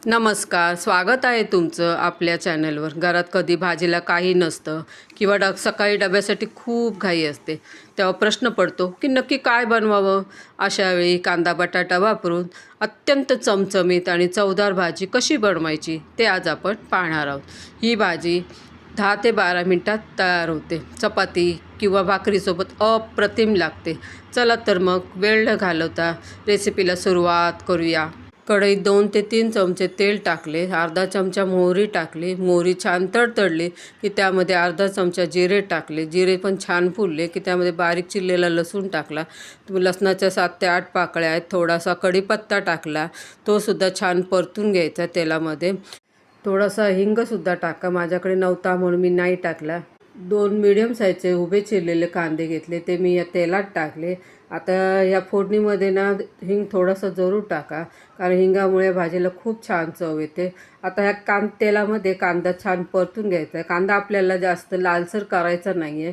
नमस्कार, स्वागत आहे तुमचं आपल्या चॅनलवर. घरात कधी भाजीला काही नसतं किंवा सकाळी डब्यासाठी खूप घाई असते, तेव्हा प्रश्न पडतो की नक्की काय बनवावं. अशावेळी कांदा बटाटा वापरून अत्यंत चमचमीत आणि चवदार भाजी कशी बनवायची ते आज आपण पाहणार आहोत. ही भाजी 10 ते 12 मिनटात तयार होते. चपाती किंवा भाकरीसोबत अप्रतिम लागते. चला तर मग वेळ न घालवता रेसिपीला सुरुवात करूया. कढईत 2 ते 3 चमचे तेल टाकले, अर्धा चमचा मोहरी टाकली. मोहरी छान तडतडली की त्यामध्ये अर्धा चमचा जिरे टाकले. जिरे पण छान फुलले की त्यामध्ये बारीक चिरलेला लसूण टाकला. लसणाच्या 7 ते 8 पाकळ्या आहेत. थोडासा कढीपत्ता टाकला, तो सुद्धा छान परतून घ्यायचा तेलामध्ये. थोडासा हिंगसुद्धा टाका, माझ्याकडे नव्हता म्हणून मी नाही टाकला. 2 मीडियम साईजचे उभे चिरलेले कांदे घेतले, ते मी या तेलात टाकले. आता या फोडणीमध्ये ना हिंग थोडंसं जरूर टाका, कारण हिंगामुळे भाजीला खूप छान चव येते. आता ह्या तेलामध्ये कांदा छान परतून घ्यायचा आहे. कांदा आपल्याला जास्त लालसर करायचा नाही आहे,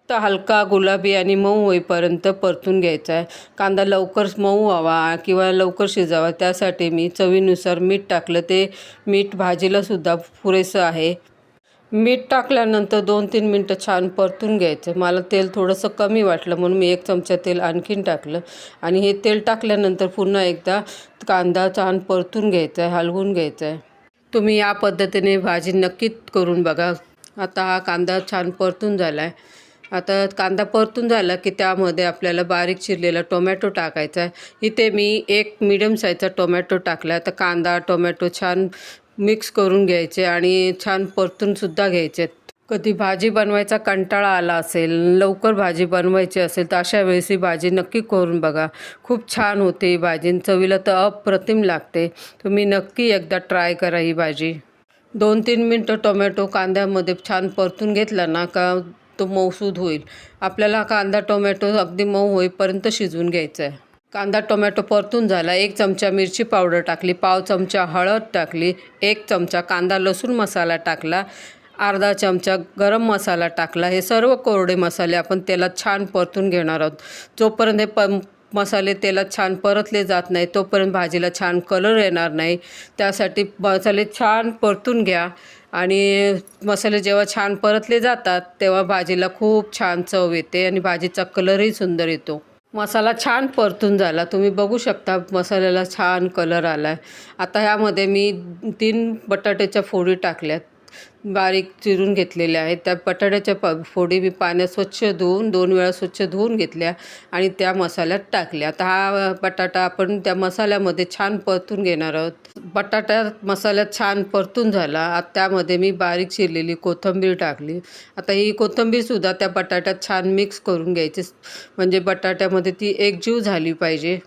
तर हलका गुलाबी आणि मऊ होईपर्यंत परतून घ्यायचा आहे. कांदा लवकर मऊ व्हावा किंवा लवकर शिजावा त्यासाठी मी चवीनुसार मीठ टाकलं. ते मीठ भाजीलासुद्धा पुरेसं आहे. मीठ टाकल्यानंतर 2-3 मिनटं छान परतून घ्यायचं. मला तेल थोडंसं कमी वाटलं म्हणून मी 1 चमचा तेल आणखीन टाकलं आणि हे तेल टाकल्यानंतर पुन्हा एकदा कांदा छान परतून घ्यायचा आहे, हलवून घ्यायचा आहे. तुम्ही या पद्धतीने भाजी नक्कीच करून बघा. आता हा कांदा छान परतून झाला आहे. आता कांदा परतून झाला की त्यामध्ये आपल्याला बारीक चिरलेला टोमॅटो टाकायचा आहे. इथे मी 1 मीडियम साईजचा टोमॅटो टाकला. आता कांदा टोमॅटो छान मिक्स करून घ्यायचे आणि छान परतूनसुद्धा घ्यायचे. कधी भाजी बनवायचा कंटाळा आला असेल, लवकर भाजी बनवायची असेल, तर अशा वेळेस ही भाजी नक्की करून बघा. खूप छान होते ही भाजी, चवीला तर अप्रतिम लागते. तुम्ही नक्की एकदा ट्राय करा ही भाजी. 2-3 मिनटं टोमॅटो कांद्यामध्ये छान परतून घेतला ना का तो मऊसूद होईल. आपल्याला कांदा टोमॅटो अगदी मऊ होईपर्यंत शिजवून घ्यायचा आहे. कांदा टोमॅटो परतून झाला. 1 चमचा मिरची पावडर टाकली, पाव चमचा हळद टाकली, 1 चमचा कांदा लसूण मसाला टाकला, अर्धा चमचा गरम मसाला टाकला. हे सर्व कोरडे मसाले आपण तेलात छान परतून घेणार आहोत. जोपर्यंत हे मसाले तेलात छान परतले जात नाही तोपर्यंत भाजीला छान कलर येणार नाही. त्यासाठी मसाले छान परतून घ्या आणि मसाले जेव्हा छान परतले जातात तेव्हा भाजीला खूप छान चव येते आणि भाजीचा कलरही सुंदर येतो. मसाला छान परतून झाला, तुम्ही बघू शकता मसाल्याला छान कलर आला आहे. आता ह्यामध्ये मी 3 बटाट्याच्या फोडी टाकल्यात, बारीक चिरून घेतलेल्या आहेत. त्या बटाट्याच्या फोडी मी पाण्यात स्वच्छ धुवून 2 वेळा स्वच्छ धुवून घेतल्या आणि त्या मसाल्यात टाकल्या. आता हा बटाटा आपण त्या मसाल्यामध्ये छान परतून घेणार आहोत. बटाटा मसाल्यात छान परतून झाला. आता त्यामध्ये मी बारीक चिरलेली कोथिंबीर टाकली. आता ही कोथिंबीरसुद्धा त्या बटाट्यात छान मिक्स करून घ्यायची, म्हणजे बटाट्यामध्ये ती एकजीव झाली पाहिजे.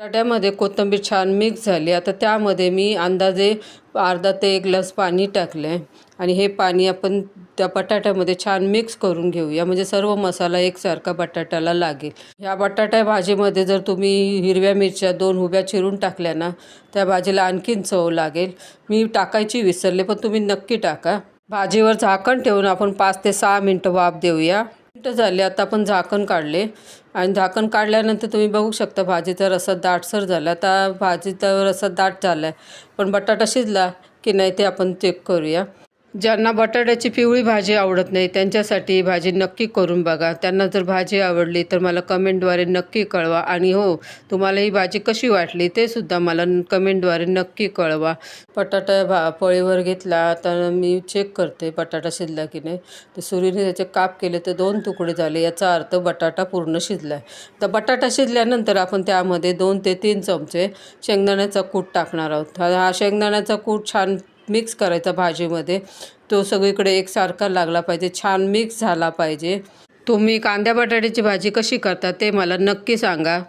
बटाट्यामध्ये कोथिंबीर छान मिक्स झाली. आता त्यामध्ये मी अंदाजे अर्धा ते 1 ग्लास पाणी टाकलं आहे आणि हे पाणी आपण त्या बटाट्यामध्ये छान मिक्स करून घेऊया, म्हणजे सर्व मसाला एकसारखा बटाट्याला लागेल. ह्या बटाट्या भाजीमध्ये जर तुम्ही हिरव्या मिरच्या 2 उभ्या चिरून टाकल्या ना, त्या भाजीला आणखीन चव लागेल. मी टाकायची विसरले, पण तुम्ही नक्की टाका. भाजीवर झाकण ठेवून आपण 5 ते 6 मिनटं वाफ देऊया. मिनटं झाले, आता आपण झाकण काढले आणि झाकण काढल्यानंतर तुम्ही बघू शकता भाजीचा रस्सा दाटसर झाला. आता भाजीचा रस्सा दाट झाला आहे, पण बटाटा शिजला की नाही ते आपण चेक करूया. ज्यांना बटाट्याची पिवळी भाजी आवडत नाही त्यांच्यासाठी ही भाजी नक्की करून बघा. त्यांना जर भाजी आवडली तर मला कमेंटद्वारे नक्की कळवा आणि हो, तुम्हाला ही भाजी कशी वाटली ते सुद्धा मला कमेंटद्वारे नक्की कळवा. बटाटा पळीवर घेतला तर मी चेक करते बटाटा शिजला की नाही. तर सुरीने त्याचे काप केले तर 2 तुकडे झाले, याचा अर्थ बटाटा पूर्ण शिजला आहे. तर बटाटा शिजल्यानंतर आपण त्यामध्ये 2 ते 3 चमचे शेंगदाण्याचा कूट टाकणार आहोत. हा शेंगदाण्याचा कूट छान मिक्स करायचा भाजीमध्ये. तो सगळीकडे एकसारखा लागला पाहिजे, छान मिक्स झाला पाहिजे. तुम्ही कांद्या बटाट्याची भाजी कशी करता ते मला नक्की सांगा.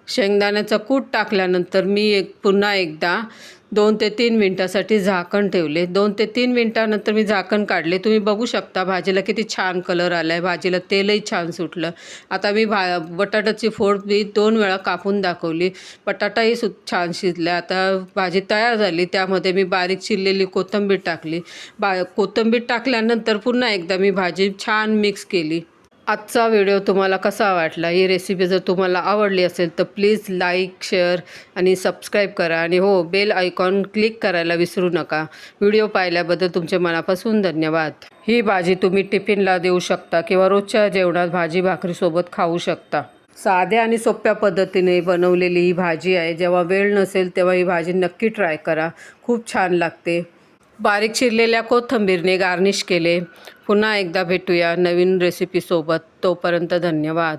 शेंगदाण्याचा कूट टाकल्यानंतर मी पुन्हा एकदा 2 ते 3 मिनटासाठी झाकण ठेवले. 2 ते 3 मिनटानंतर मी झाकण काढले. तुम्ही बघू शकता भाजीला किती छान कलर आला आहे, भाजीला तेलही छान सुटलं. आता मी बटाट्याची फोड मी 2 वेळा कापून दाखवली. बटाटाही छान शिजला. आता भाजी तयार झाली. त्यामध्ये मी बारीक चिरलेली कोथिंबीर टाकली. कोथिंबीर टाकल्यानंतर पुन्हा एकदा मी भाजी छान मिक्स केली. आजचा व्हिडिओ तुम्हाला कसा वाटला? ही रेसिपी जर तुम्हाला आवडली असेल तर प्लीज लाईक, शेअर आणि सबस्क्राईब करा आणि हो, बेल आयकॉन क्लिक करायला विसरू नका. व्हिडिओ पाहिल्याबद्दल तुमचे मनापासून धन्यवाद. ही भाजी तुम्ही टिफिनला देऊ शकता किंवा रोजच्या जेवणात भाजी भाकरीसोबत खाऊ शकता. साध्या आणि सोप्या पद्धतीने बनवलेली ही भाजी आहे. जेव्हा वेळ नसेल तेव्हा ही भाजी नक्की ट्राय करा. खूप छान लागते. बारीक चिरलेल्या कोथिंबीरने गार्निश केले. पुन्हा एकदा भेटूया नवीन रेसिपीसोबत. तोपर्यंत धन्यवाद.